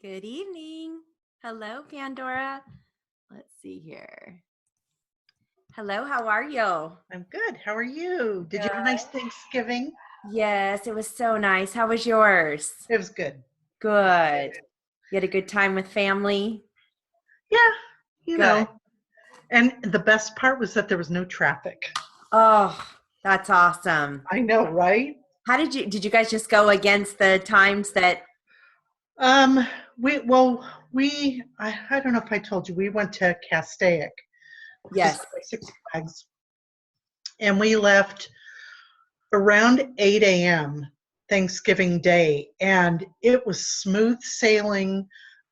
Good evening. Hello, Pandora. Let's see here. Hello, how are you? I'm good. How are you? Did you have a nice Thanksgiving? Yes, it was so nice. How was yours? It was good. Good. You had a good time with family? Yeah, Good. And the best part was that there was no traffic. Oh, that's awesome. I know, right? How did you guys just go against the times that, Um, I don't know if I told you, we went to Castaic, which is yes. by Six Flags, and we left around 8 a.m. Thanksgiving Day, and it was smooth sailing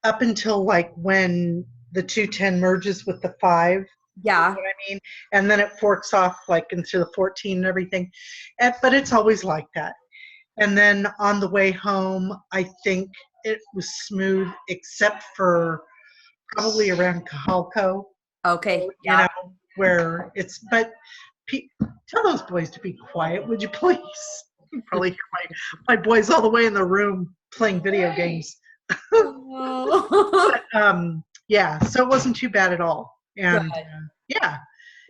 up until like when the 210 merges with the 5. You know Yeah. what I mean? And then it forks off like into the 14 and everything. But it's always like that. And then on the way home, I think it was smooth except for probably around Cajalco, Okay. you Yeah. know, where tell those boys to be quiet, would you please? You probably hear my boys all the way in the room playing video games. Oh. Yeah, so it wasn't too bad at all. Good. And yeah.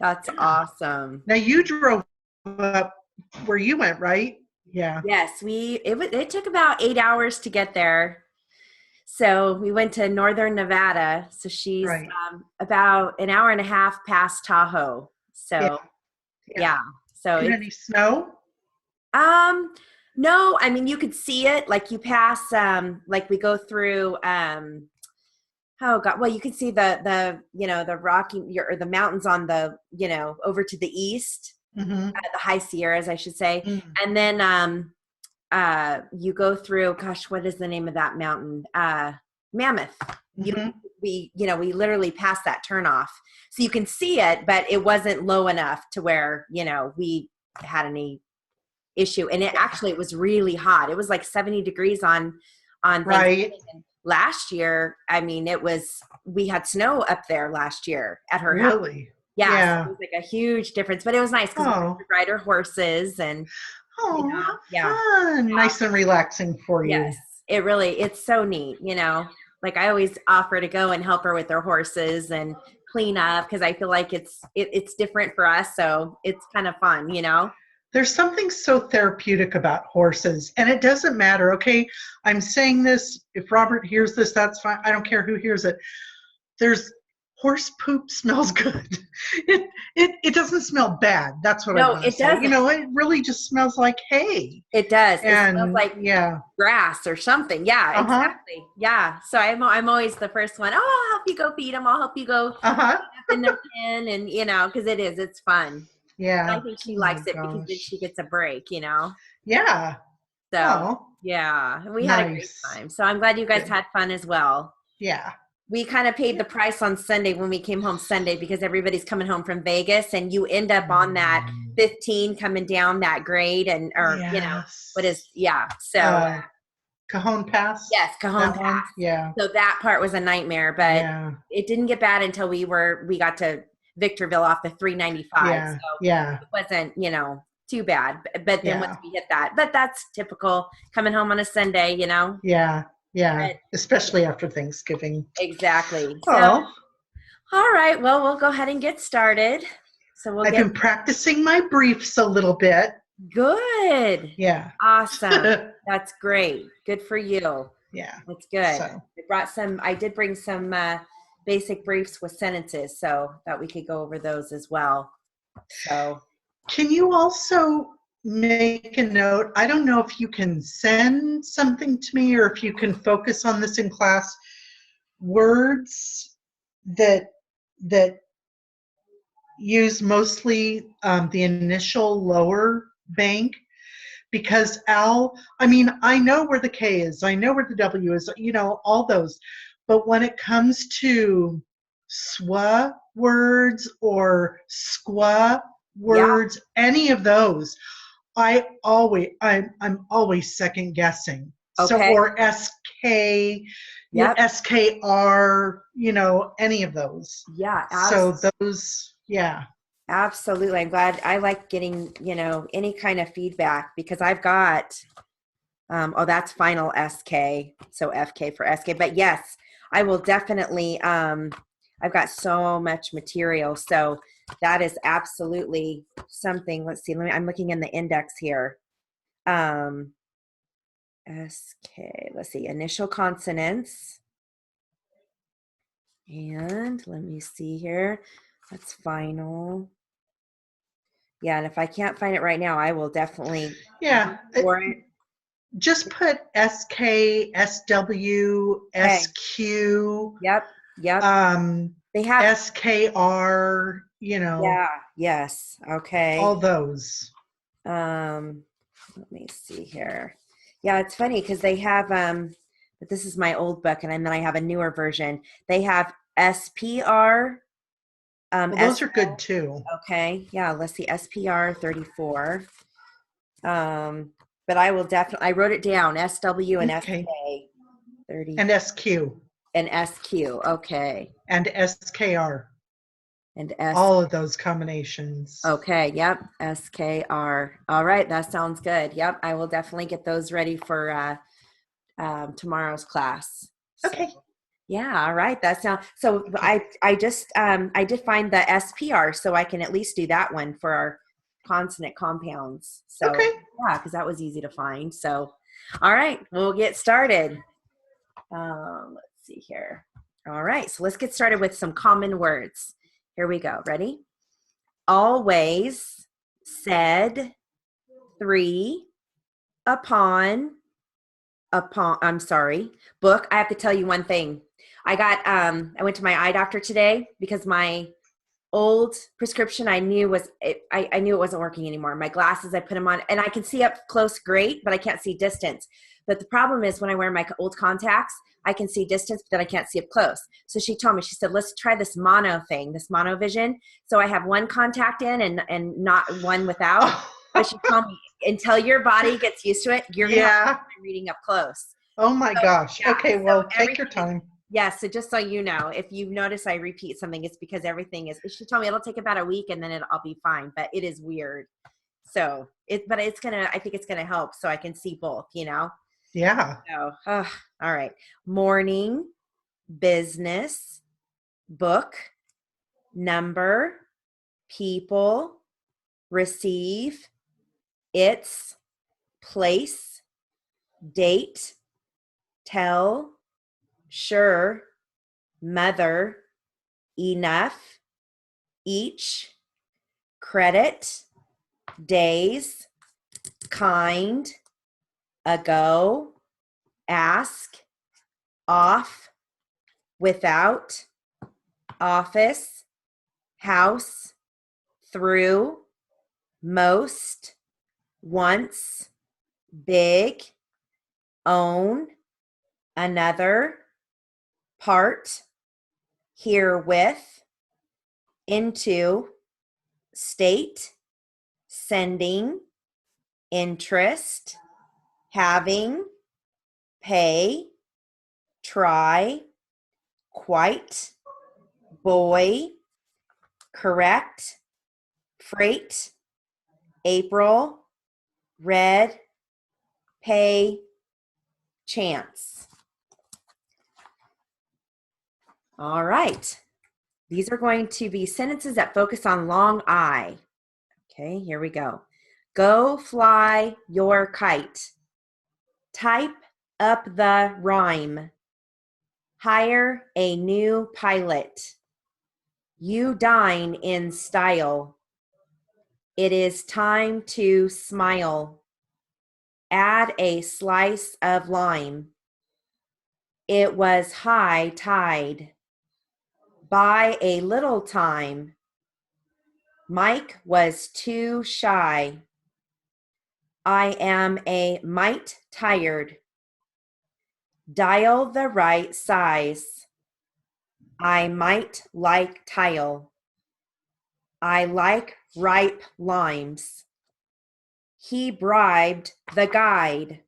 That's Yeah. awesome. Now you drove up where you went, right? Yeah. Yes, it took about 8 hours to get there. So we went to northern Nevada. So she's Right. about an hour and a half past Tahoe. Yeah. So Yeah. yeah. So And it's any snow? no, I mean you could see it like you pass like we go through oh god, well you can see the Rocky or the mountains on the over to the east, Mm-hmm. the high Sierras I should say. Mm. And then you go through, gosh, what is the name of that mountain? Mammoth. Mm-hmm. We literally passed that turnoff. So you can see it, but it wasn't low enough to where, we had any issue. And it was really hot. It was like 70 degrees on Right. Thanksgiving. Last year, I mean, we had snow up there last year at her house. Really? Yeah, so it Yeah. was like a huge difference, but it was nice because we Oh. could ride our horses and, Oh, how yeah. fun. Nice and relaxing for Yes, you. it's so neat. Like I always offer to go and help her with her horses and clean up because I feel like it's different for us. So it's kind of fun. There's something so therapeutic about horses, and it doesn't matter. Okay, I'm saying this. If Robert hears this, that's fine. I don't care who hears it. There's Horse poop smells good. It doesn't smell bad. That's what I No, want to it say. doesn't. It really just smells like hay. It does. It smells And like yeah. grass or something. Yeah, Uh-huh. exactly. Yeah. So I'm always the first one. Oh, I'll help you go feed them. I'll help you go Uh-huh. up in their pen, and because it's fun. And I Yeah. think she Oh likes it because then gosh. she gets a break. Yeah. So Oh, yeah, and we had a great nice. time. So I'm glad you guys Good. had fun as well. Yeah. We kind of paid the price on Sunday when we came home Sunday because everybody's coming home from Vegas, and you end up on that 15 coming down that grade, or what is, Yes. yeah. So Uh Cajon Pass. yes, Cajon That Pass. one? Yeah. So that part was a nightmare, but Yeah. it didn't get bad until we got to Victorville off the 395. Yeah. So Yeah. it wasn't, too bad. But then once Yeah. we hit that, but that's typical coming home on a Sunday. Yeah. Yeah. But Especially after Thanksgiving. exactly. So, Oh, all right. Well, we'll go ahead and get started. So we'll I've get been practicing my briefs a little bit. good. Yeah. Awesome. That's great. Good for you. Yeah. That's good. So, I did bring some basic briefs with sentences so that we could go over those as well. So, can you also make a note? I don't know if you can send something to me or if you can focus on this in class. Words that use mostly the initial lower bank, because I know where the K is, I know where the W is, all those. But when it comes to SWA words or SQUA yeah. words, any of those, I'm always second guessing. So, Okay. or SK, Yep. SKR, any of those. Yeah. So those, yeah. Absolutely. I'm glad. I like getting, any kind of feedback because I've got Oh, that's final SK. So FK for SK. But yes, I will definitely, I've got so much material. So that is absolutely something. Let's see. I'm looking in the index here. SK, let's see, initial consonants. And let me see here. That's final. Yeah, and if I can't find it right now, I will definitely Yeah. for it. Just put SK, SW, Okay. SQ, Yep. They have SKR, yeah, yes. Okay. all those. Let me see here. Yeah, it's funny because they have but this is my old book and then I have a newer version. They have SPR Well, those are good too. okay. Yeah, let's see SPR 34. But I will definitely I wrote it down SW and Okay. SK 30 And SQ and SQ. Okay. and SKR. And S All of those combinations. okay, yep. SKR. All right, that sounds good. Yep, I will definitely get those ready for tomorrow's class. So, Okay. yeah, all right. That sounds so. Okay. I did find the SPR, so I can at least do that one for our consonant compounds. So Okay. yeah, because that was easy to find. So, all right, we'll get started. Let's see here. All right, so let's get started with some common words. Here we go. Ready? Always, said, 3, upon, I'm sorry, book. I have to tell you one thing. I went to my eye doctor today because my old prescription I knew I knew it wasn't working anymore. My glasses, I put them on and I can see up close great, but I can't see distance. But the problem is when I wear my old contacts, I can see distance, but then I can't see up close. So she told me, she said, let's try this mono thing, this mono vision. So I have one contact in and not one without. But she told me, until your body gets used to it, you're going to have a hard time reading up close. Oh my gosh. Yeah, Okay, well, take your time. Yeah, so just so you know, if you notice I repeat something, it's because everything is, she told me it'll take about a week and then I'll be fine, but it is weird. So but I think it's going to help so I can see both, Yeah. So, all right. Morning, business, book, number, people, receive, it's, place, date, tell, sure, mother, enough, each, credit, days, kind, ago, ask, off, without, office, house, through, most, once, big, own, another, part, herewith, into, state, sending, interest, having, pay, try, quite, boy, correct, freight, April, red, pay, chance. All right. These are going to be sentences that focus on long I. Okay, here we go. Go fly your kite. Type up the rhyme. Hire a new pilot. You dine in style. It is time to smile. Add a slice of lime. It was high tide. Buy a little time. Mike was too shy. I am a mite tired. Dial the right size. I might like tile. I like ripe limes. He bribed the guide.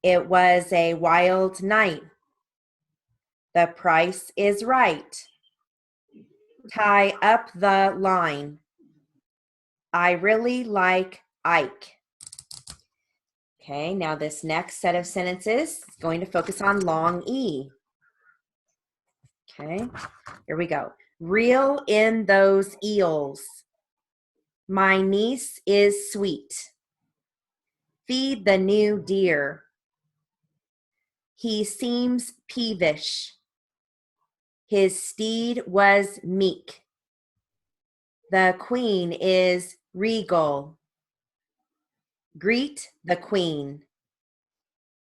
It was a wild night. The price is right. Tie up the line. I really like Ike. Okay, now this next set of sentences is going to focus on long E. Okay, here we go. Reel in those eels. My niece is sweet. Feed the new deer. He seems peevish. His steed was meek. The queen is regal. Greet the queen.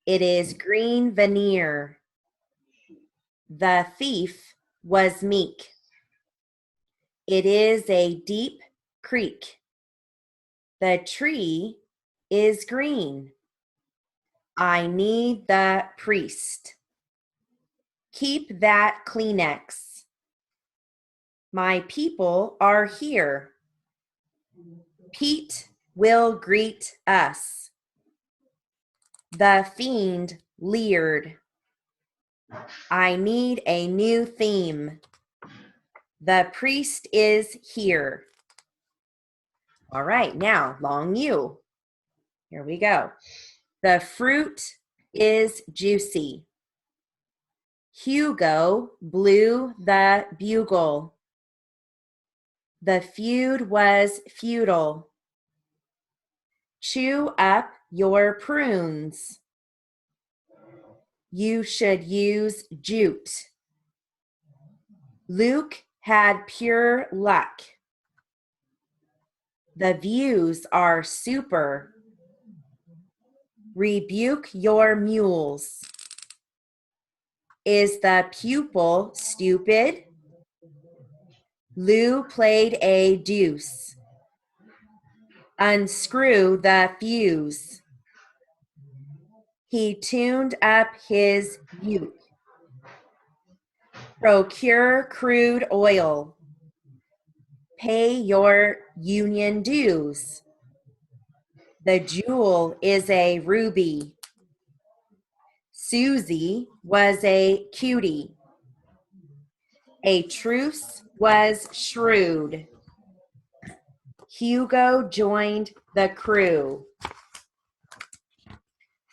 It is green veneer. The thief was meek. It is a deep creek. The tree is green. I need the priest. Keep that Kleenex. My people are here. Pete will greet us. The fiend leered. I need a new theme. The priest is here. All right, now, long U. Here we go. The fruit is juicy. Hugo blew the bugle. The feud was futile. Chew up your prunes. You should use jute. Luke had pure luck. The views are super. Rebuke your mules. Is the pupil stupid? Lou played a deuce. Unscrew the fuse. He tuned up his uke. Procure crude oil. Pay your union dues. The jewel is a ruby. Susie was a cutie. A truce was shrewd. Hugo joined the crew.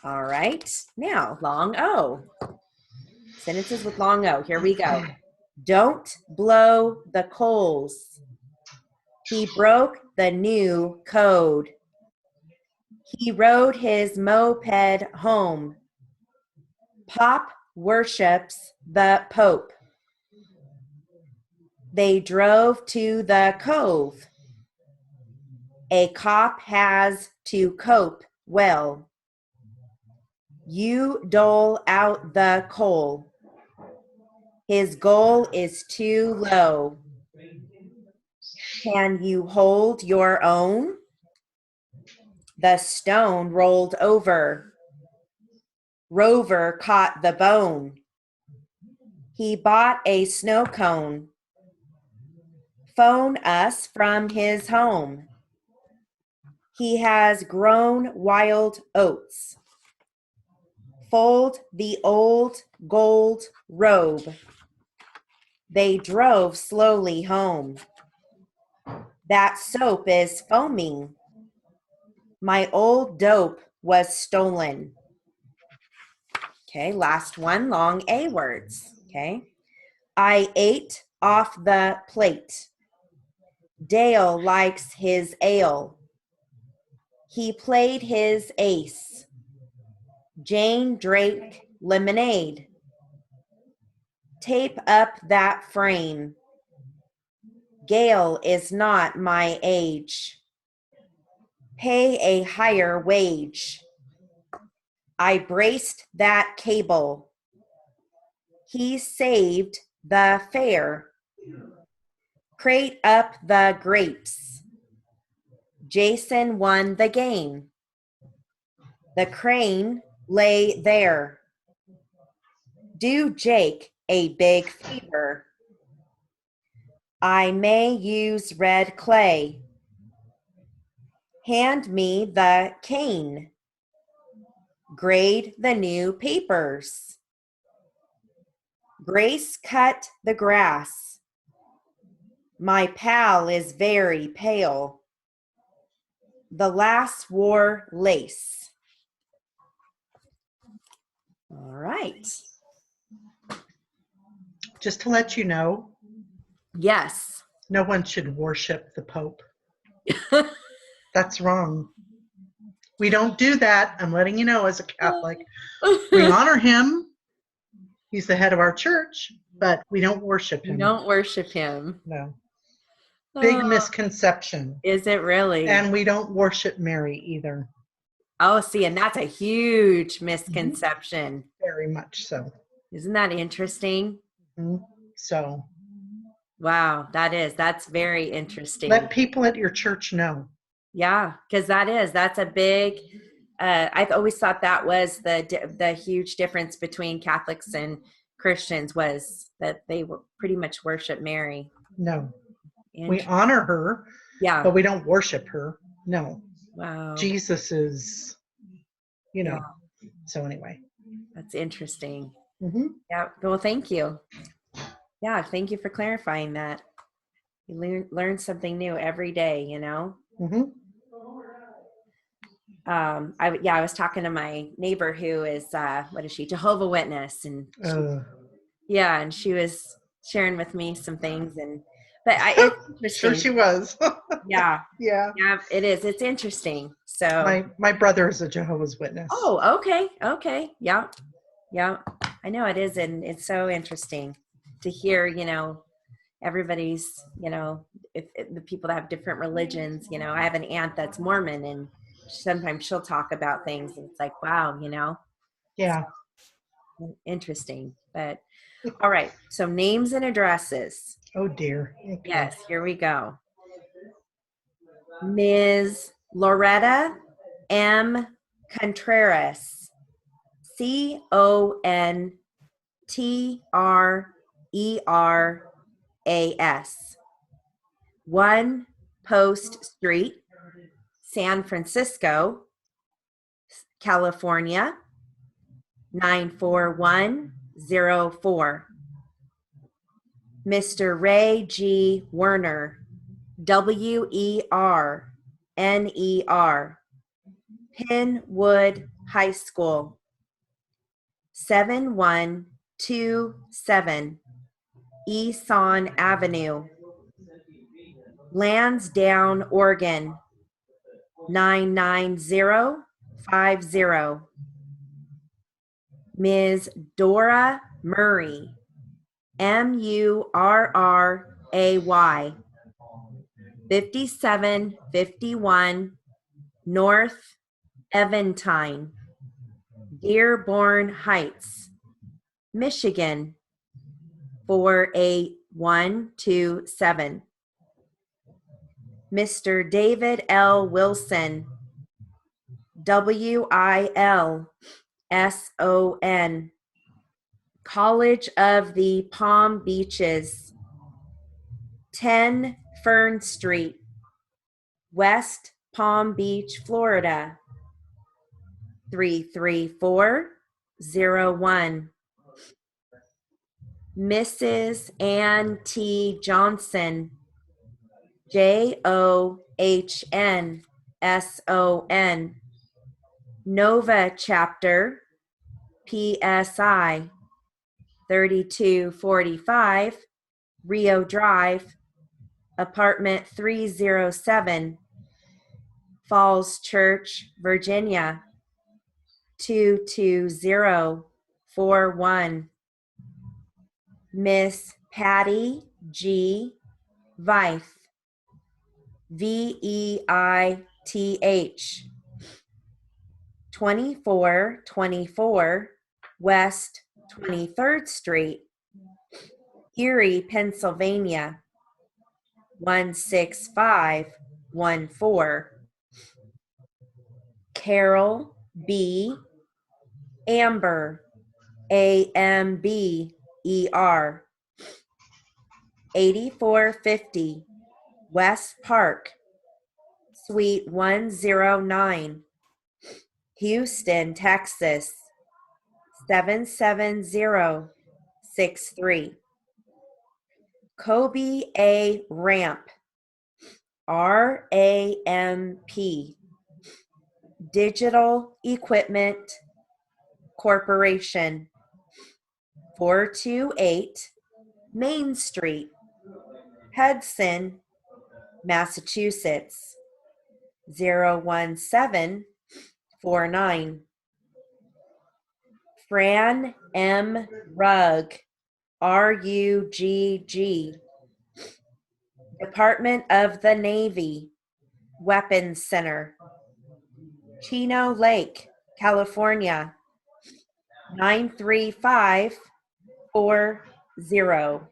All right, now long O. Sentences with long O. Here we go. Don't blow the coals. He broke the new code. He rode his moped home. Pop worships the Pope. They drove to the cove. A cop has to cope well. You dole out the coal. His goal is too low. Can you hold your own? The stone rolled over. Rover caught the bone. He bought a snow cone. Phone us from his home. He has grown wild oats. Fold the old gold robe. They drove slowly home. That soap is foaming. My old dope was stolen. Okay, last one, long A words. Okay. I ate off the plate. Dale likes his ale. He played his ace. Jane drank lemonade. Tape up that frame. Gail is not my age. Pay a higher wage. I braced that cable. He saved the fare. Crate up the grapes. Jason won the game. The crane lay there. Do Jake a big favor. I may use red clay. Hand me the cane. Grade the new papers. Grace cut the grass. My pal is very pale. The lass wore lace. All right. Just to let you know, Yes. no one should worship the Pope. That's wrong. We don't do that. I'm letting you know as a Catholic. We honor him. He's the head of our church, but we don't worship You him. don't worship him. No. Big Oh, misconception. is it really? And we don't worship Mary either. Oh, see, and that's a huge misconception. Very much so. Isn't that interesting? Mhm. So Wow, that's very interesting. let people at your church know. Yeah, because that's a big, I've always thought that was the huge difference between Catholics and Christians was that they were pretty much worship Mary. No. We honor her, Yeah. but we don't worship her. No. Wow. Jesus is, Yeah. So anyway. That's interesting. Mm-hmm. Yeah. Well, thank you. Yeah. Thank you for clarifying that. You learn something new every day, Mm-hmm. I was talking to my neighbor who is, what is she? Jehovah Witness. And and she was sharing with me some things it's interesting. Sure she was. Yeah. Yeah. Yeah, it is. It's interesting. So my brother is a Jehovah's Witness. Oh, okay. Okay. Yeah. Yeah. I know it is. And it's so interesting to hear, everybody's, if the people that have different religions, I have an aunt that's Mormon and sometimes she'll talk about things and it's like, wow, Yeah. interesting. But all right. So names and addresses. Oh dear. Okay. Yes, here we go. Ms. Loretta M. Contreras, Contreras, 1 Post Street, San Francisco, California, 94104. Mr. Ray G. Werner, WERNER, Pinwood High School, 7127 Eson Avenue, Lansdowne, Oregon, 99050. Ms. Dora Murray, MURRAY, 5751 North Eventine, Dearborn Heights, Michigan, 48127. Mr. David L. Wilson, WILSON, College of the Palm Beaches, 10 Fern Street, West Palm Beach, Florida, 33401. Mrs. Ann T. Johnson, JOHNSON, Nova Chapter, PSI, 3245 Rio Drive, Apartment 307, Falls Church, Virginia, 22041. Miss Patty G. Veith, VEITH, 2424 West 23rd Street, Erie, Pennsylvania, 16514. Carol B. Amber, AMBER, 8450 West Park, Suite 109, Houston, Texas, 77063. Kobe A. Ramp, RAMP, Digital Equipment Corporation, 428 Main Street, Hudson, Massachusetts, 01749. Fran M. Rugg, RUGG, Department of the Navy, Weapons Center, Chino Lake, California, 93540.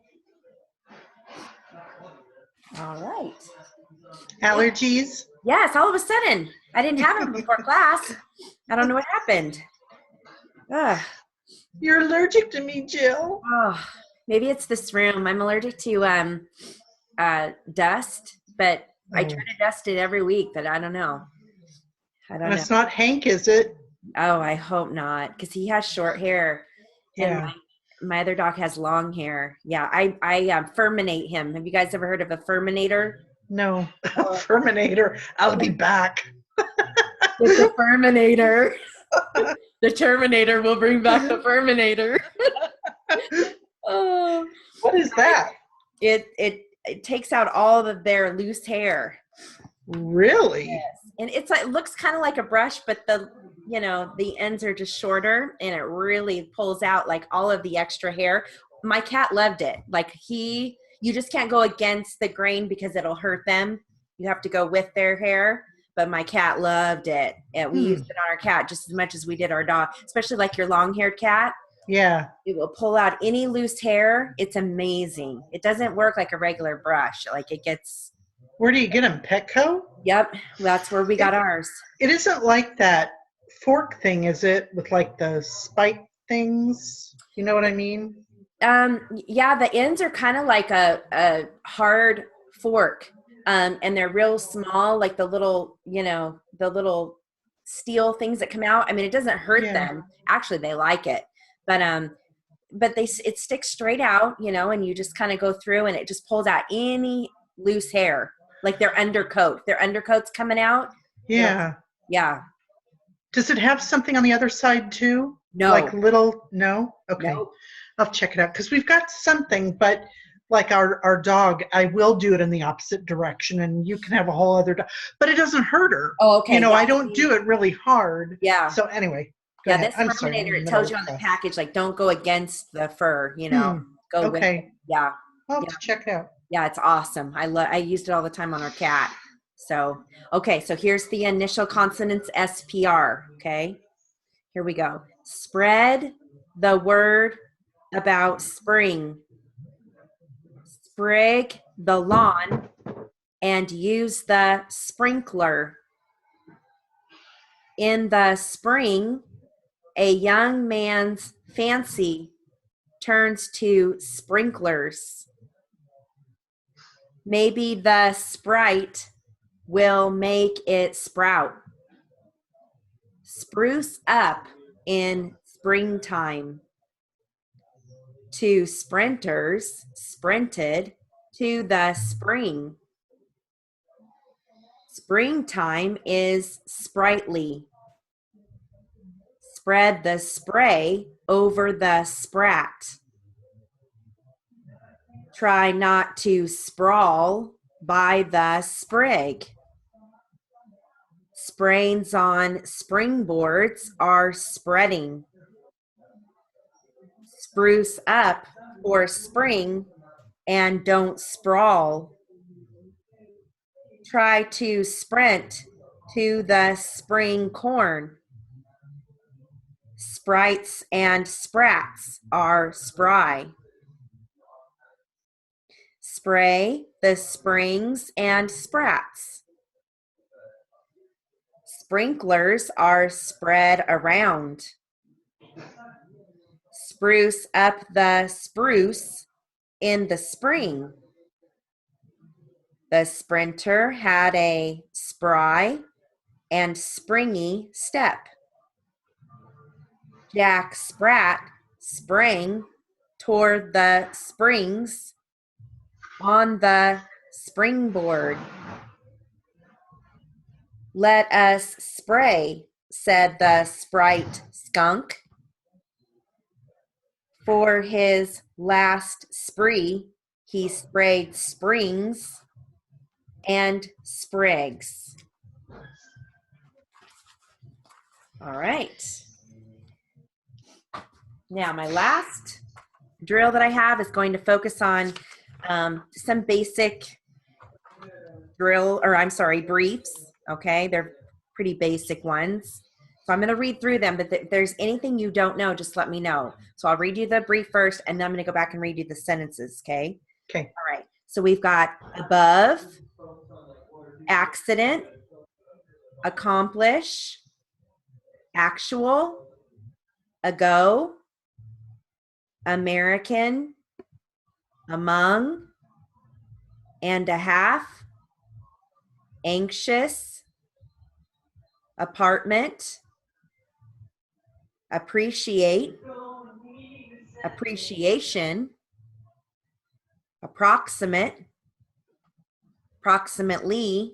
All right. Allergies? Yes, all of a sudden. I didn't have them before class. I don't know what happened. Ugh. You're allergic to me, Jill. Oh, maybe it's this room. I'm allergic to dust, but I try to dust it every week, but I don't know. And it's not Hank, is it? Oh, I hope not, because he has short hair. Yeah. And my other dog has long hair. Yeah, I furminate him. Have you guys ever heard of a furminator? No. Furminator. I'll be back. It's a furminator. The Terminator will bring back the furminator. Oh, what is that? It takes out all of their loose hair. Really? Yes. And it's like, it looks kind of like a brush, but the ends are just shorter, and it really pulls out like all of the extra hair. My cat loved it. Like you just can't go against the grain because it'll hurt them. You have to go with their hair. But my cat loved it. And we used it on our cat just as much as we did our dog, especially like your long-haired cat. Yeah. It will pull out any loose hair. It's amazing. It doesn't work like a regular brush. Like it gets. Where do you get them? Petco? Yep. That's where we got ours. It isn't like that fork thing, is it? With like the spike things? You know what I mean? Yeah, the ends are kind of like a hard fork. And they're real small, like the little steel things that come out. I mean, it doesn't hurt them. Actually, they like it, but it sticks straight out, and you just kind of go through, and it just pulls out any loose hair, like their undercoat. Their undercoat's coming out. Yeah. Yeah. Does it have something on the other side too? No. Like little? No. Okay. Nope. I'll check it out because we've got something, but. Like our dog, I will do it in the opposite direction, and you can have a whole other dog, but it doesn't hurt her. Oh, okay. I don't do it really hard. Yeah. So anyway, go ahead. This Terminator, it tells you on the package, like, don't go against the fur, go with it. Yeah. I'll have to check it out. Yeah, it's awesome. I used it all the time on our cat. So, okay, so here's the initial consonants SPR, okay? Here we go. Spread the word about spring. Sprig the lawn and use the sprinkler. In the spring, a young man's fancy turns to sprinklers. Maybe the sprite will make it sprout. Spruce up in springtime. Two sprinters sprinted to the spring. Springtime is sprightly. Spread the spray over the sprat. Try not to sprawl by the sprig. Sprains on springboards are spreading. Spruce up for spring and don't sprawl. Try to sprint to the spring corn. Sprites and sprats are spry. Spray the springs and sprats. Sprinklers are spread around. Spruce up the spruce in the spring. The sprinter had a spry and springy step. Jack Sprat sprang toward the springs on the springboard. Let us spray, said the sprite skunk. For his last spree, he sprayed springs and sprigs. All right. Now, my last drill that I have is going to focus on some basic briefs. Okay, they're pretty basic ones. So I'm going to read through them, but if there's anything you don't know, just let me know. So I'll read you the brief first, and then I'm going to go back and read you the sentences, okay? Okay. All right. So we've got above, accident, accomplish, actual, ago, American, among, and a half, anxious, apartment, appreciate, appreciation, approximate, approximately,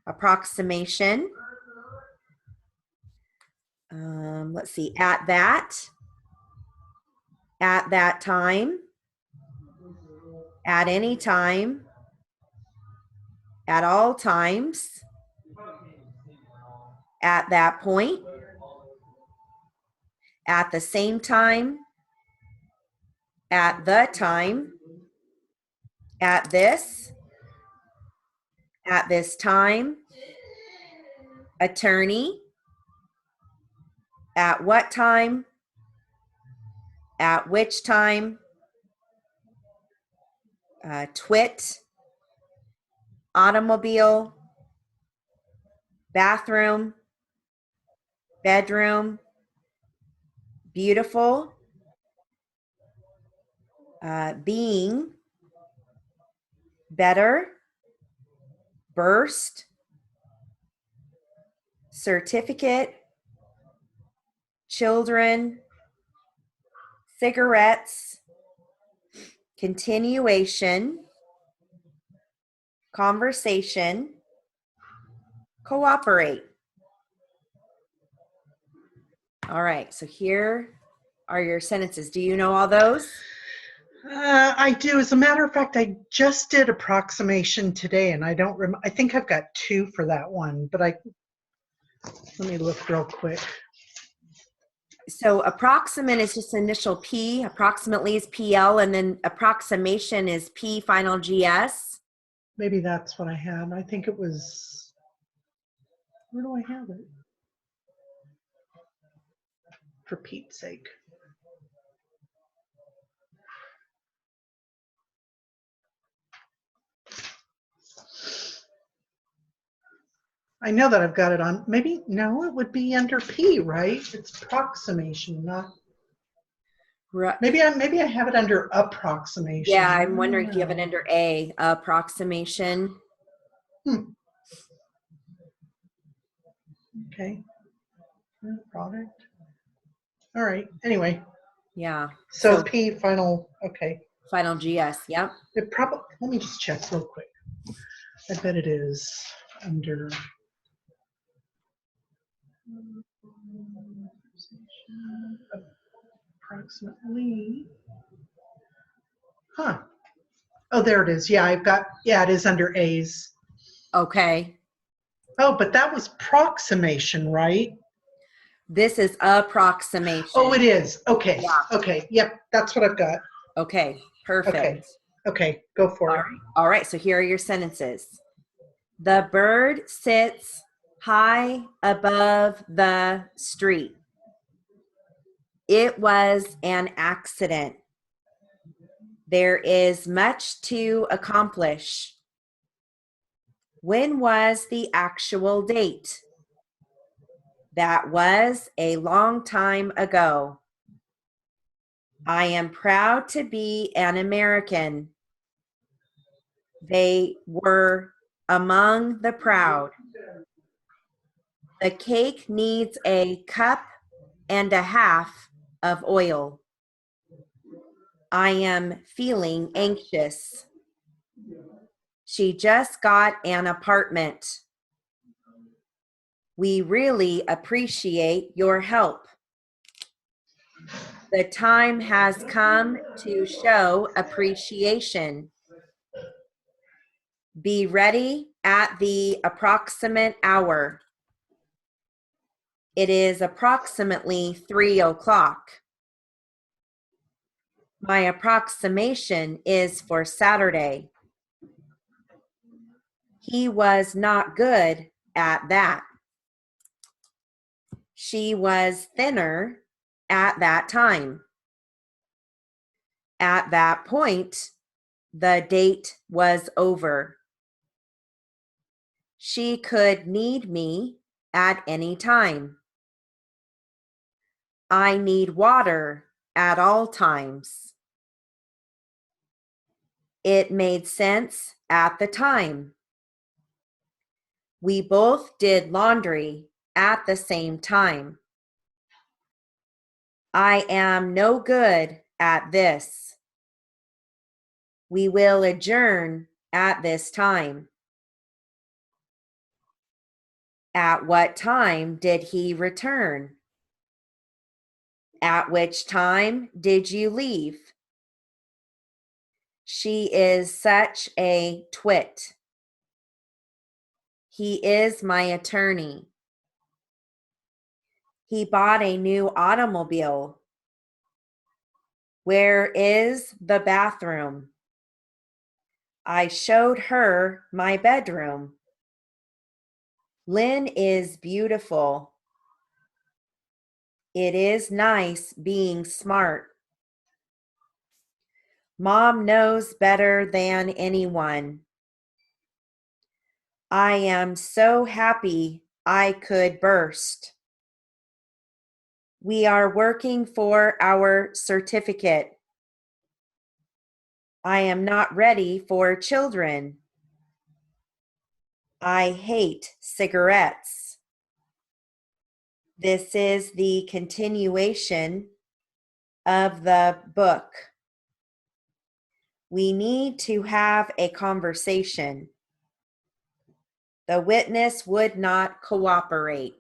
approximation. Let's see, at that time, at any time, at all times, at that point, at the same time, at the time, at this time, attorney, at what time, at which time, twit, automobile, bathroom, bedroom, beautiful, being, better, burst, certificate, children, cigarettes, continuation, conversation, cooperate. All right, so here are your sentences. Do you know all those? I do. As a matter of fact, I just did approximation today, and I don't remember. I think I've got 2 for that one, but let me look real quick. So approximate is just initial P, approximately is PL, and then approximation is P final GS. Maybe that's what I had. I think it was, where do I have it? For Pete's sake. I know that I've got it on, maybe, no, it would be under P, right? It's approximation, not, Right. maybe I have it under approximation. Yeah, I'm wondering if you have it under A, approximation. Okay. Product. All right. Anyway. Yeah. So P final. Okay. Final GS. Yep. It probably. Let me just check real quick. I bet it is under. Approximately. Huh. Oh, there it is. Yeah, I've got. Yeah, it is under A's. Okay. Oh, but that was proximation, right? This is approximation. Oh, it is. Okay. Yeah. Okay. Yep. That's what I've got. Okay. Perfect. Okay. Okay. Go for it. All right. So here are your sentences. The bird sits high above the street. It was an accident. There is much to accomplish. When was the actual date? That was a long time ago. I am proud to be an American. They were among the proud. The cake needs a cup and a half of oil. I am feeling anxious. She just got an apartment. We really appreciate your help. The time has come to show appreciation. Be ready at the approximate hour. It is approximately 3 o'clock. My approximation is for Saturday. He was not good at that. She was thinner at that time. At that point, the date was over. She could need me at any time. I need water at all times. It made sense at the time. We both did laundry at the same time. I am no good at this. We will adjourn at this time. At what time did he return? At which time did you leave? She is such a twit. He is my attorney. He bought a new automobile. Where is the bathroom? I showed her my bedroom. Lynn is beautiful. It is nice being smart. Mom knows better than anyone. I am so happy I could burst. We are working for our certificate. I am not ready for children. I hate cigarettes. This is the continuation of the book. We need to have a conversation. The witness would not cooperate.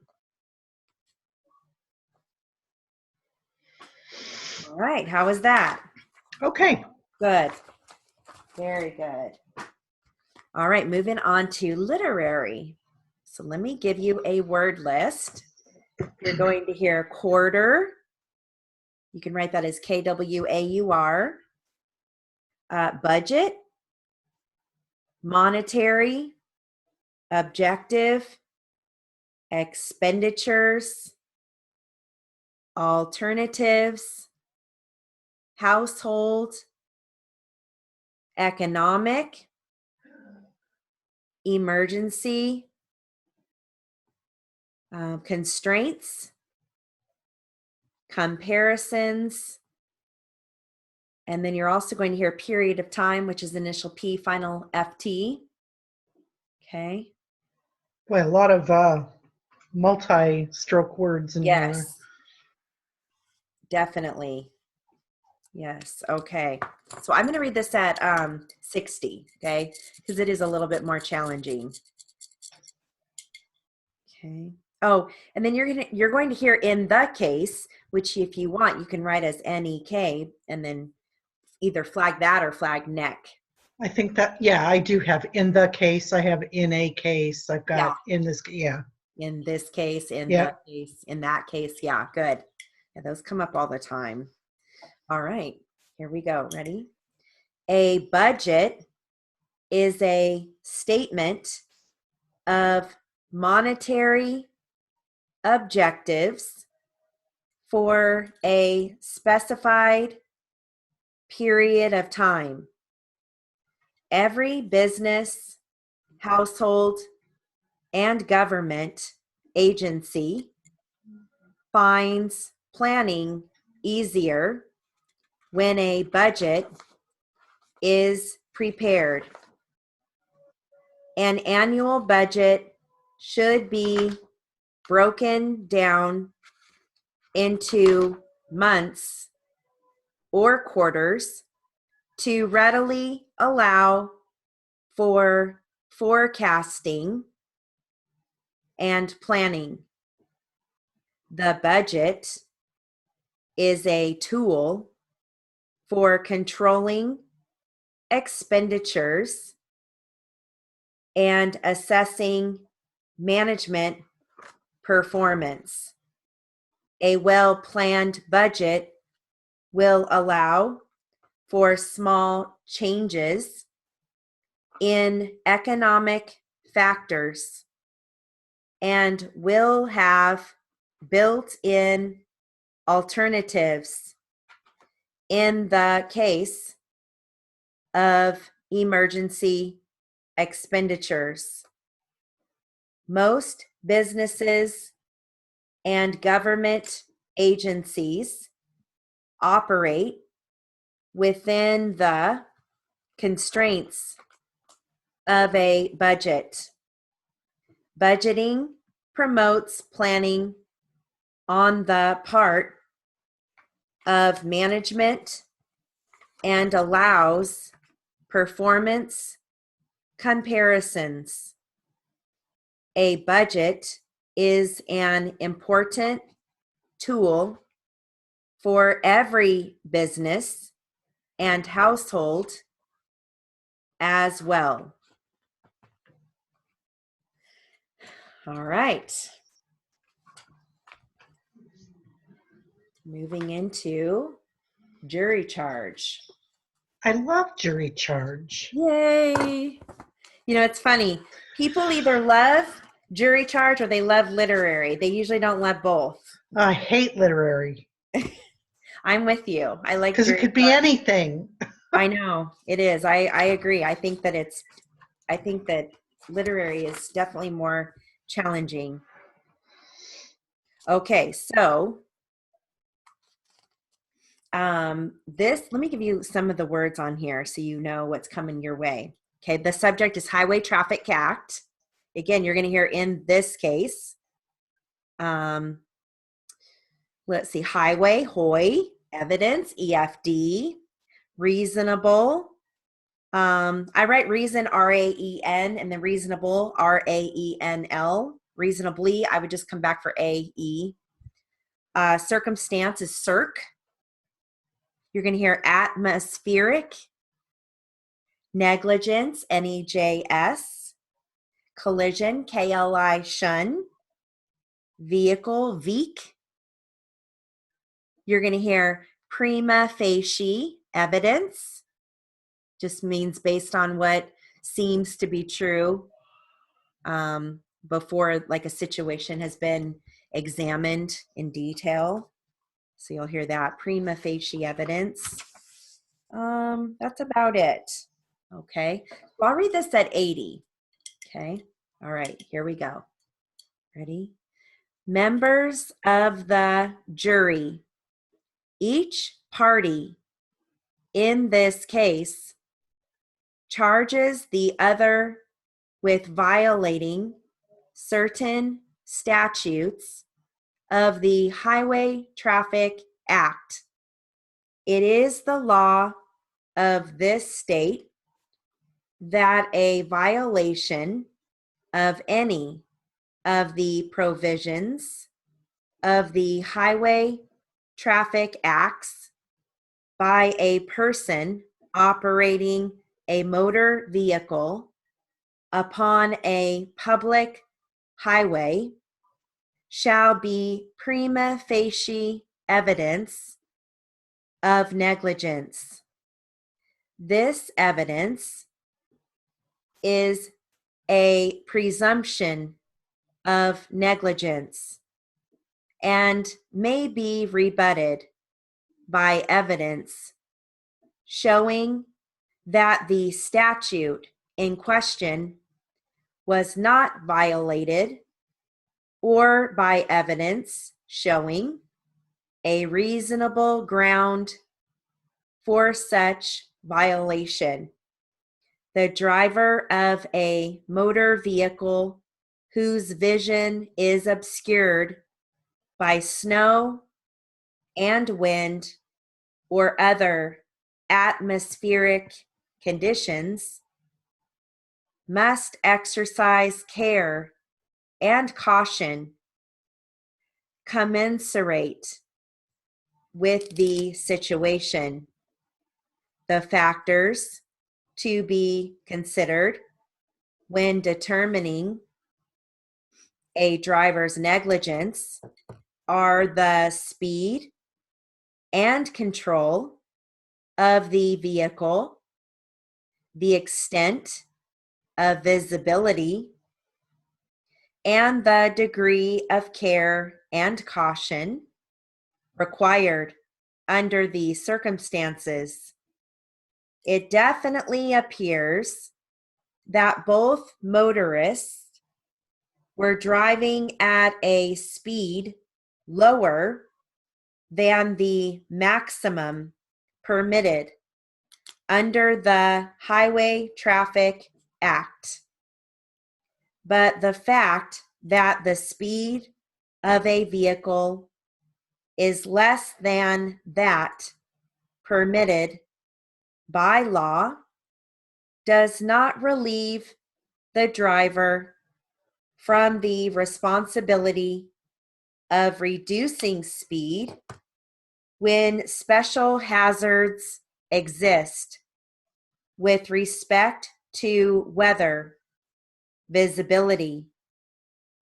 All right, how was that? Okay. Good. Very good. All right, moving on to literary. So let me give you a word list. You're going to hear quarter. You can write that as KWAUR. Budget, monetary, objective, expenditures, alternatives, household, economic, emergency, constraints, comparisons, and then you're also going to hear period of time, which is initial P, final FT. Okay. Boy, a lot of multi-stroke words in there. Yes. Definitely. Yes. Okay. So I'm going to read this at 60. Okay. Because it is a little bit more challenging. Okay. Oh, and then you're going to hear in the case, which if you want, you can write as NEK and then either flag that or flag neck. I think that, yeah, I do have in the case. I have in a case. I've got in this, yeah. In this case, in Yep. the case, in that case. Yeah, good. Yeah, those come up all the time. All right, here we go. Ready? A budget is a statement of monetary objectives for a specified period of time. Every business, household, and government agency finds planning easier when a budget is prepared. An annual budget should be broken down into months or quarters to readily allow for forecasting and planning. The budget is a tool for controlling expenditures and assessing management performance. A well-planned budget will allow for small changes in economic factors and will have built-in alternatives in the case of emergency expenditures. Most businesses and government agencies operate within the constraints of a budget. Budgeting promotes planning on the part of management and allows performance comparisons. A budget is an important tool for every business and household as well. All right. Moving into jury charge. I love jury charge. Yay. You know, it's funny. People either love jury charge or they love literary. They usually don't love both. I hate literary. I'm with you. I like because it could be anything. I know it is. I agree. I think that literary is definitely more challenging. Okay, so let me give you some of the words on here so you know what's coming your way. Okay, the subject is Highway Traffic Act. Again, you're going to hear in this case. Let's see, highway, HOI, evidence, EFD, reasonable. I write reason, R-A-E-N, and then reasonable, R-A-E-N-L. Reasonably, I would just come back for A-E. Circumstance is circ. You're going to hear atmospheric, negligence, N-E-J-S, collision, K-L-I, shun, vehicle, veek. You're going to hear prima facie, evidence, just means based on what seems to be true before like a situation has been examined in detail. So you'll hear that, prima facie evidence. That's about it. Okay, so I'll read this at 80. Okay, all right, here we go. Ready? Members of the jury, each party in this case charges the other with violating certain statutes of the Highway Traffic Act. It is the law of this state that a violation of any of the provisions of the Highway Traffic Acts by a person operating a motor vehicle upon a public highway shall be prima facie evidence of negligence. This evidence is a presumption of negligence and may be rebutted by evidence showing that the statute in question was not violated, or by evidence showing a reasonable ground for such violation. The driver of a motor vehicle whose vision is obscured by snow and wind or other atmospheric conditions must exercise care and caution commensurate with the situation. The factors to be considered when determining a driver's negligence are the speed and control of the vehicle, the extent of visibility, and the degree of care and caution required under the circumstances. It definitely appears that both motorists were driving at a speed lower than the maximum permitted under the Highway Traffic Act. But the fact that the speed of a vehicle is less than that permitted by law does not relieve the driver from the responsibility of reducing speed when special hazards exist with respect to weather, visibility,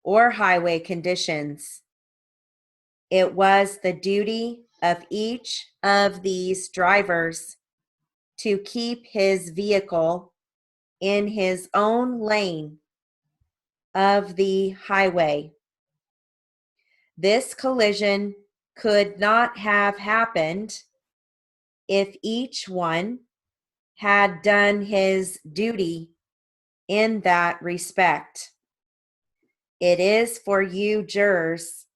or highway conditions. It was the duty of each of these drivers to keep his vehicle in his own lane of the highway. This collision could not have happened if each one had done his duty in that respect. It is for you jurors,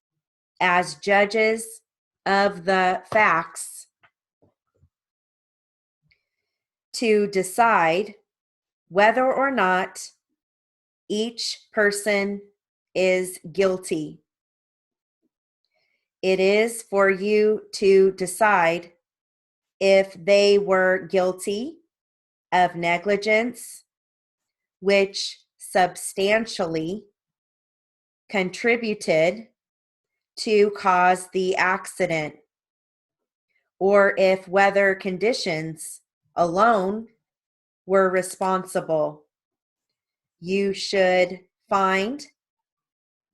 as judges of the facts, to decide whether or not each person is guilty. It is for you to decide if they were guilty of negligence, which substantially contributed to cause the accident, or if weather conditions alone were responsible. You should find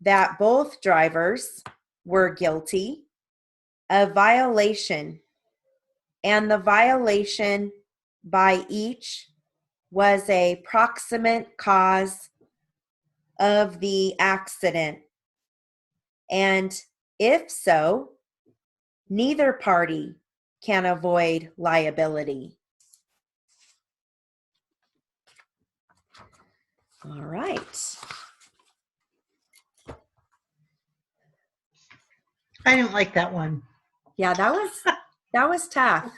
that both drivers were guilty of violation, and the violation by each was a proximate cause of the accident. And if so, neither party can avoid liability. All right. I didn't like that one. Yeah, that was tough.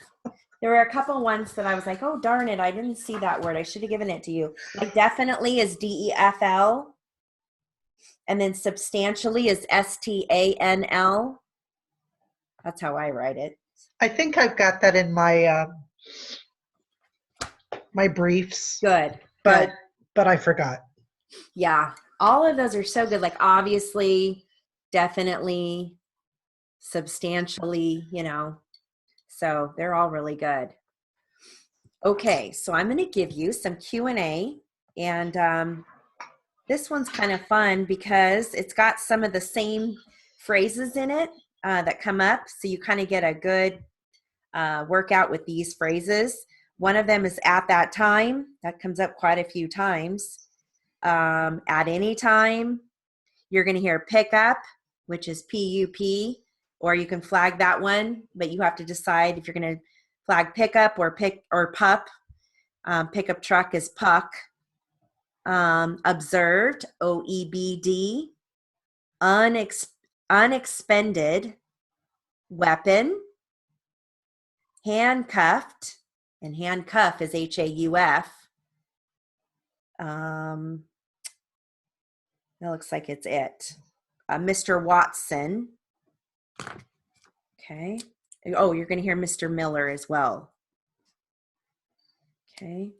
There were a couple ones that I was like, oh, darn it, I didn't see that word. I should have given it to you. Like definitely is DEFL. And then substantially is STANL. That's how I write it. I think I've got that in my my briefs. Good. But I forgot. Yeah. All of those are so good. Like obviously, definitely, substantially, so they're all really good. Okay. So I'm going to give you some Q&A, and this one's kind of fun because it's got some of the same phrases in it that come up. So you kind of get a good workout with these phrases. One of them is at that time. That comes up quite a few times. At any time. You're going to hear pick up, which is PUP, or you can flag that one, but you have to decide if you're going to flag pickup or pup. Pickup truck is puck. Observed, OEBD. Unexpended, weapon. Handcuffed, and handcuff is HAUF. That looks like it's it. Mr. Watson. Okay. Oh, you're going to hear Mr. Miller as well. Okay.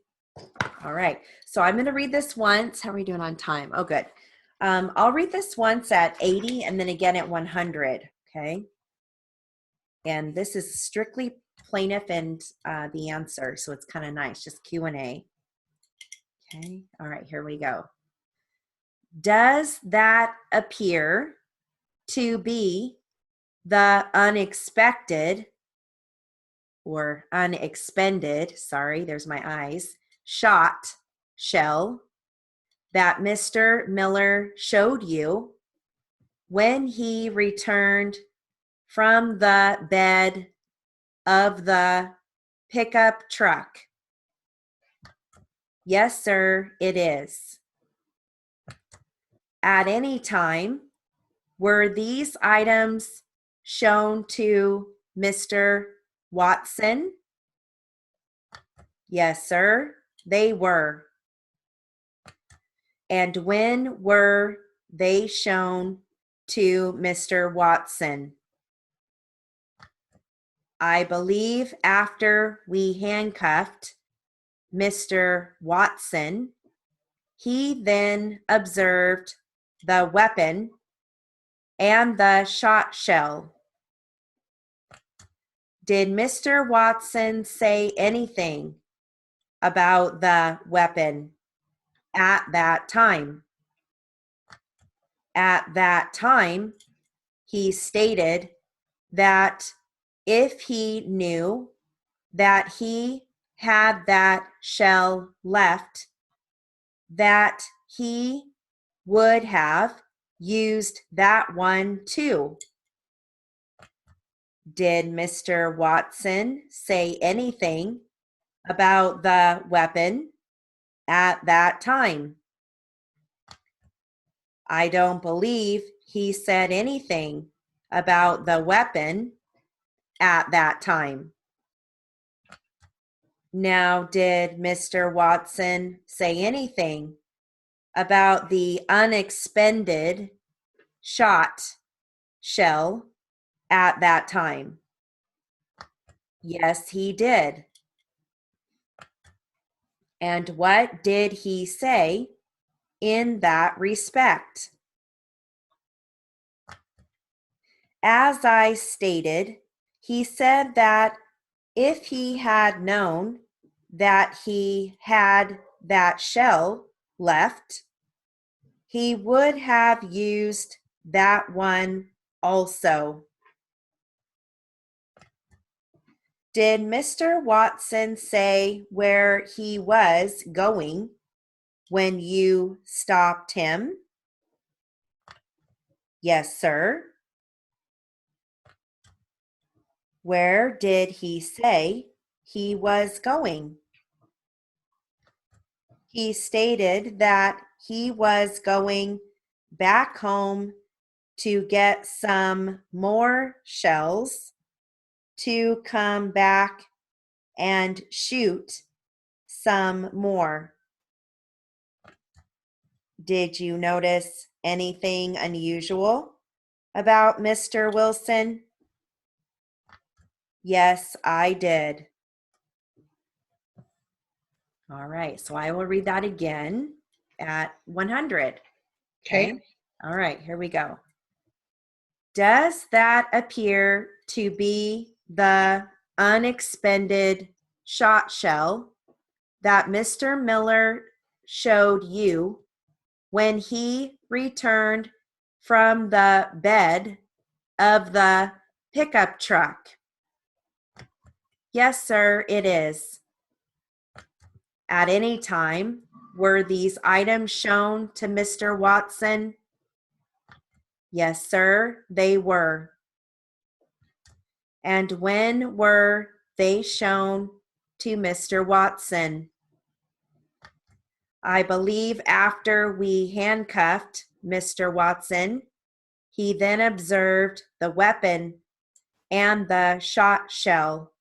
All right. So I'm going to read this once. How are we doing on time? Oh, good. I'll read this once at 80 and then again at 100. Okay. And this is strictly plaintiff and the answer, so it's kind of nice, just Q&A. Okay, all right, here we go. Does that appear to be the unexpected or unexpended, sorry, there's my eyes, shot shell that Mr. Miller showed you when he returned from the bed of the pickup truck? Yes, sir, it is. At any time, were these items shown to Mr. Watson? Yes, sir, they were. And when were they shown to Mr. Watson? I believe after we handcuffed Mr. Watson, he then observed the weapon and the shot shell. Did Mr. Watson say anything about the weapon at that time? At that time, he stated that if he knew that he had that shell left, that he would have used that one too. Did Mr. Watson say anything about the weapon at that time? I don't believe he said anything about the weapon at that time. Now, did Mr. Watson say anything about the unexpended shot shell at that time? Yes, he did. And what did he say in that respect? As I stated, he said that if he had known that he had that shell left, he would have used that one also. Did Mr. Watson say where he was going when you stopped him? Yes, sir. Where did he say he was going? He stated that he was going back home to get some more shells to come back and shoot some more. Did you notice anything unusual about Mr. Wilson? Yes, I did. All right, so I will read that again at 100. Okay. All right, here we go. Does that appear to be the unexpended shot shell that Mr. Miller showed you when he returned from the bed of the pickup truck? Yes, sir, it is. At any time, were these items shown to Mr. Watson? Yes, sir, they were. And when were they shown to Mr. Watson? I believe after we handcuffed Mr. Watson, he then observed the weapon and the shot shell.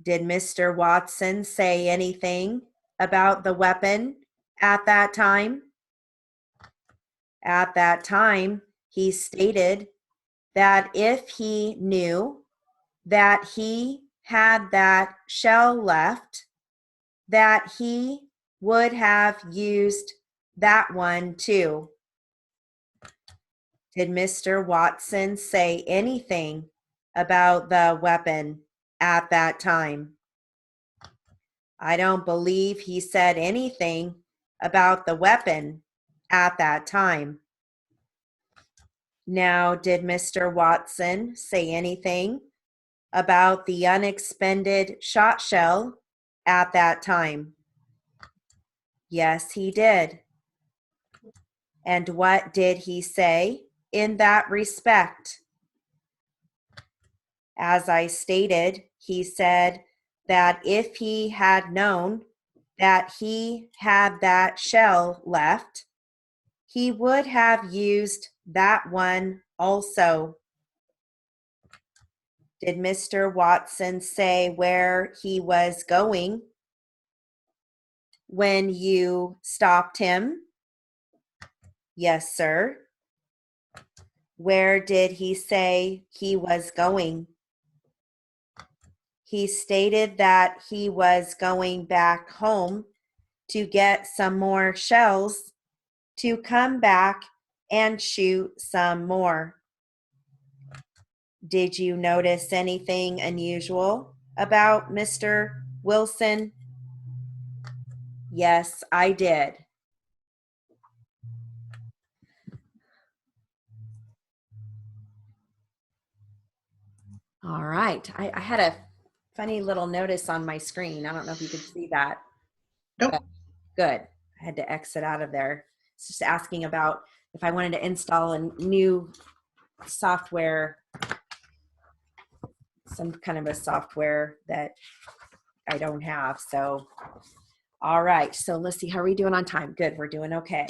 Did Mr. Watson say anything about the weapon at that time? At that time, he stated that if he knew that he had that shell left, that he would have used that one too. Did Mr. Watson say anything about the weapon at that time? I don't believe he said anything about the weapon at that time. Now, did Mr. Watson say anything about the unexpended shot shell at that time? Yes, he did. And what did he say in that respect? As I stated, he said that if he had known that he had that shell left, he would have used that one also. Did Mr. Watson say where he was going when you stopped him? Yes, sir. Where did he say he was going? He stated that he was going back home to get some more shells to come back and shoot some more. Did you notice anything unusual about Mr. Wilson? Yes, I did. All right. I had a funny little notice on my screen. I don't know if you could see that. Nope. Good. I had to exit out of there. It's just asking about if I wanted to install a new software, some kind of a software that I don't have. So, all right. So let's see. How are we doing on time? Good. We're doing okay.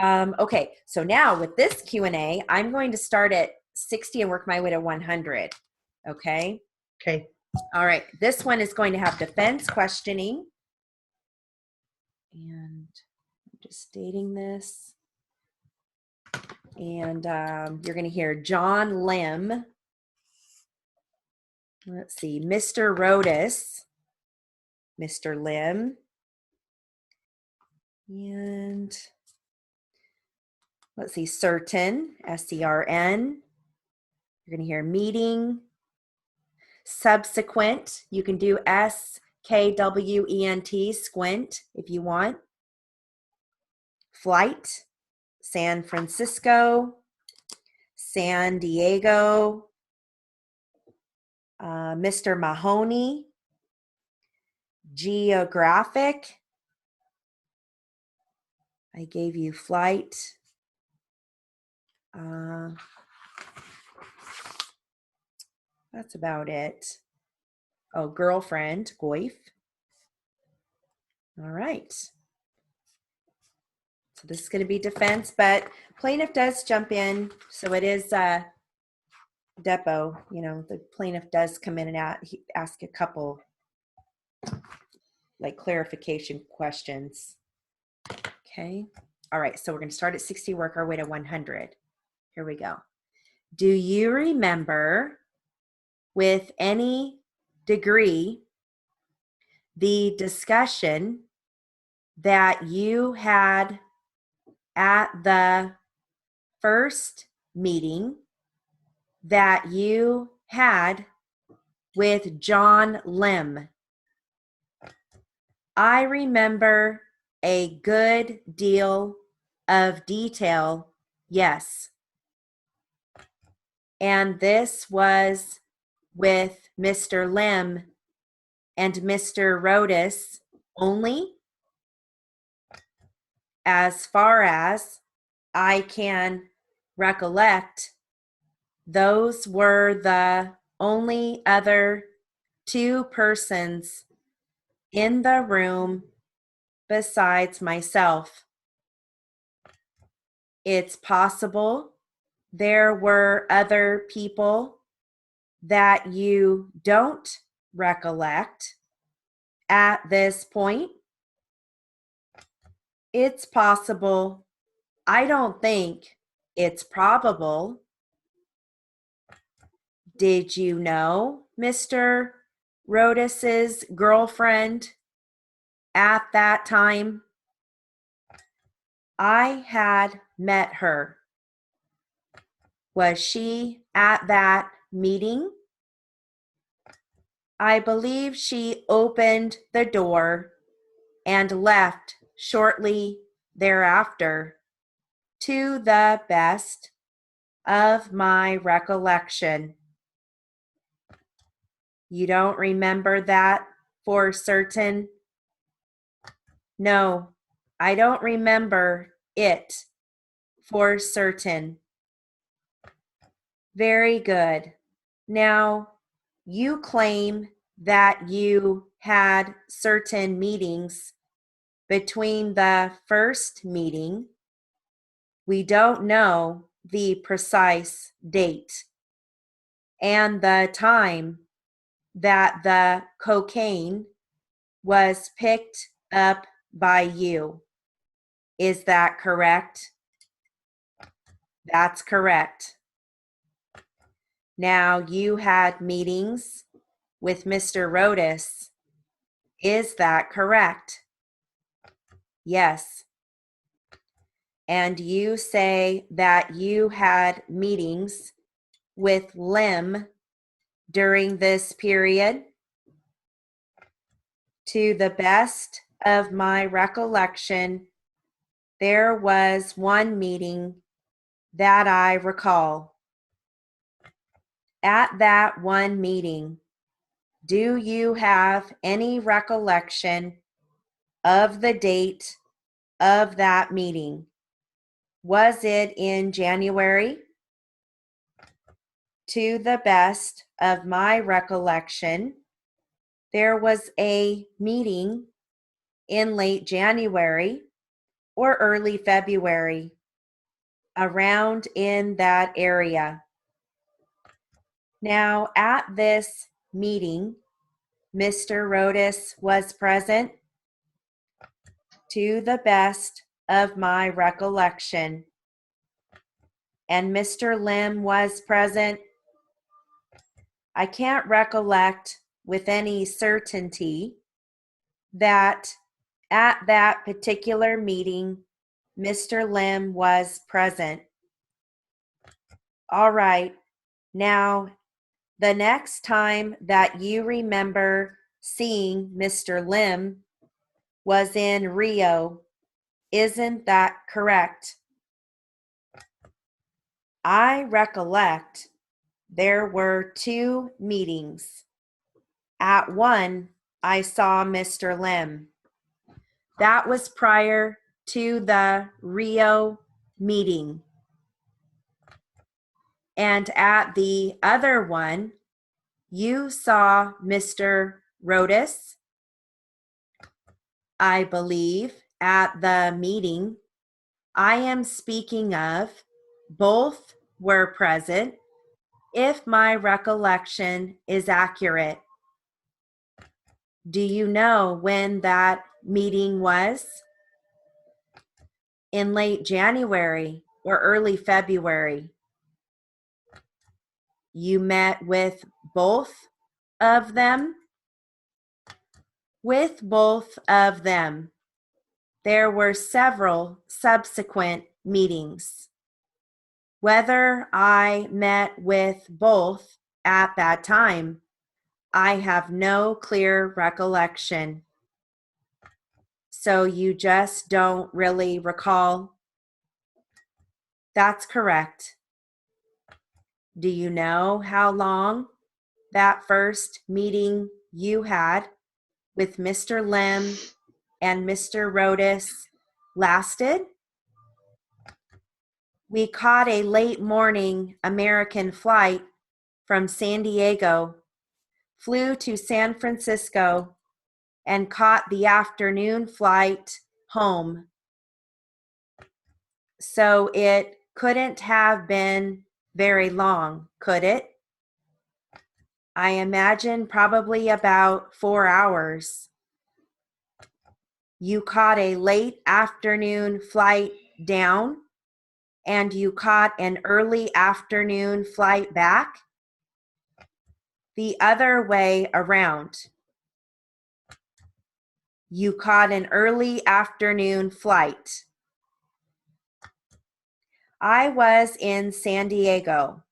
Okay. So now with this Q&A, I'm going to start at 60 and work my way to 100. Okay. Okay. All right. This one is going to have defense questioning. And I'm just stating this. And you're going to hear John Lim. Let's see. Mr. Rodas. Mr. Lim. And let's see. Certain. S-C-R-N. You're going to hear meeting. Subsequent. You can do S-K-W-E-N-T. Squint if you want. Flight. San Francisco, San Diego, Mr. Mahoney, geographic. I gave you flight. That's about it. Oh, girlfriend, goif. All right. So this is going to be defense, but plaintiff does jump in. So it is depot. You know, the plaintiff does come in and ask a couple like clarification questions. Okay. All right. So we're going to start at 60, work our way to 100. Here we go. Do you remember with any degree the discussion that you had at the first meeting that you had with John Lim? I remember a good deal of detail, yes. And this was with Mr. Lim and Mr. Rodas only? As far as I can recollect, those were the only other two persons in the room besides myself. It's possible there were other people that you don't recollect at this point. It's possible. I don't think it's probable. Did you know Mr. Rodas's girlfriend at that time? I had met her. Was she at that meeting? I believe she opened the door and left shortly thereafter, to the best of my recollection. You don't remember that for certain? No, I don't remember it for certain. Very good. Now, you claim that you had certain meetings between the first meeting. We don't know the precise date and the time that the cocaine was picked up by you. Is that correct? That's correct. Now, you had meetings with Mr. Rodas. Is that correct? Yes. And you say that you had meetings with Lim during this period? To the best of my recollection, there was one meeting that I recall. At that one meeting, do you have any recollection of the date of that meeting? Was it in January? To the best of my recollection, there was a meeting in late January or early February, around in that area. Now, at this meeting, Mr. Rodas was present. To the best of my recollection. And Mr. Lim was present. I can't recollect with any certainty that at that particular meeting, Mr. Lim was present. All right. Now, the next time that you remember seeing Mr. Lim was in Rio. Isn't that correct? I recollect there were two meetings. At one, I saw Mr. Lim. That was prior to the Rio meeting. And at the other one, you saw Mr. Rodas, I believe, at the meeting I am speaking of. Both were present, if my recollection is accurate. Do you know when that meeting was? In late January or early February. You met with both of them? With both of them. There were several subsequent meetings. Whether I met with both at that time, I have no clear recollection. So you just don't really recall? That's correct. Do you know how long that first meeting you had with Mr. Lim and Mr. Rodas lasted? We caught a late morning American flight from San Diego, flew to San Francisco, and caught the afternoon flight home. So it couldn't have been very long, could it? I imagine probably about 4 hours. You caught a late afternoon flight down, and you caught an early afternoon flight back? The other way around. You caught an early afternoon flight. I was in San Diego.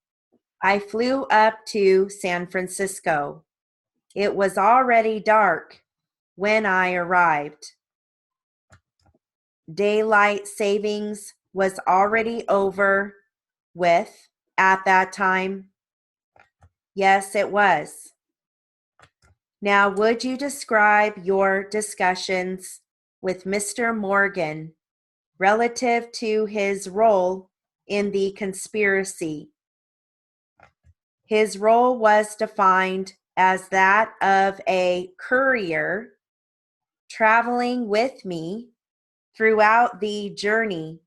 I flew up to San Francisco. It was already dark when I arrived. Daylight savings was already over with at that time. Yes, it was. Now, would you describe your discussions with Mr. Morgan relative to his role in the conspiracy? His role was defined as that of a courier traveling with me throughout the journey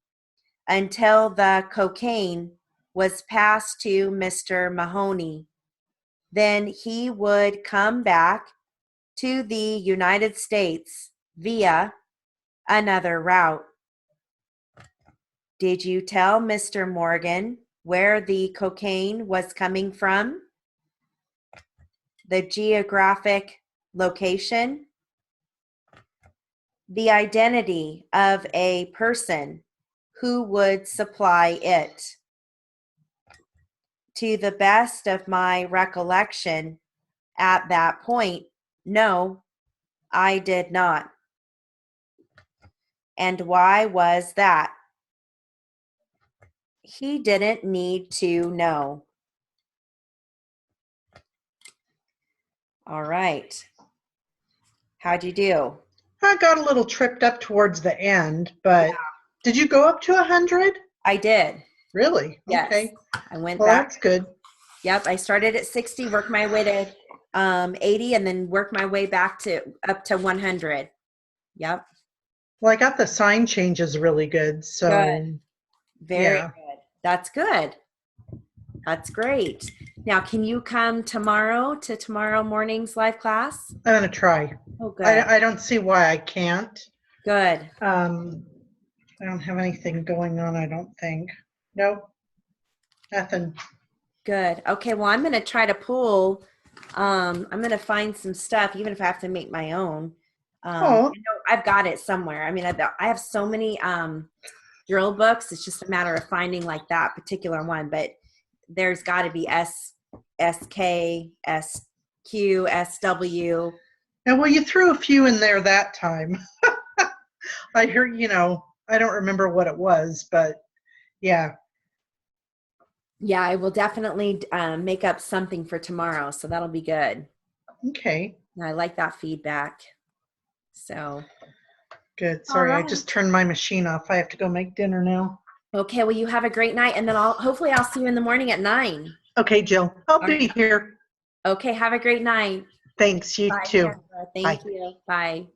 until the cocaine was passed to Mr. Mahoney. Then he would come back to the United States via another route. Did you tell Mr. Morgan where the cocaine was coming from? The geographic location? The identity of a person who would supply it? To the best of my recollection, at that point, no, I did not. And why was that? He didn't need to know. All right. How'd you do? I got a little tripped up towards the end, but did you go up to 100? I did. Really? Yes. Okay. I went Well, back. that's good. Yep. I started at 60, worked my way to 80, and then worked my way back to up to 100. Yep. Well, I got the sign changes really good. So Good. Very yeah. good. That's good. That's great. Now, can you come tomorrow to tomorrow morning's live class? I'm going to try. Oh, good. I don't see why I can't. Good. I don't have anything going on, I don't think. Nope. Nothing. Good. Okay. Well, I'm going to try to pull. I'm going to find some stuff, even if I have to make my own. I know I've got it somewhere. I mean, I have so many drill books. It's just a matter of finding like that particular one. But there's got to be SK, SQ, SW. And well, you threw a few in there that time. I heard, I don't remember what it was, but yeah. Yeah, I will definitely make up something for tomorrow. So that'll be good. Okay. I like that feedback. So. Good. Sorry, I just turned my machine off. I have to go make dinner now. Okay, well, you have a great night, and then hopefully I'll see you in the morning at 9. Okay, Jill. I'll be here. Okay, have a great night. Thanks. You Bye, too. Sandra. Thank you. Bye.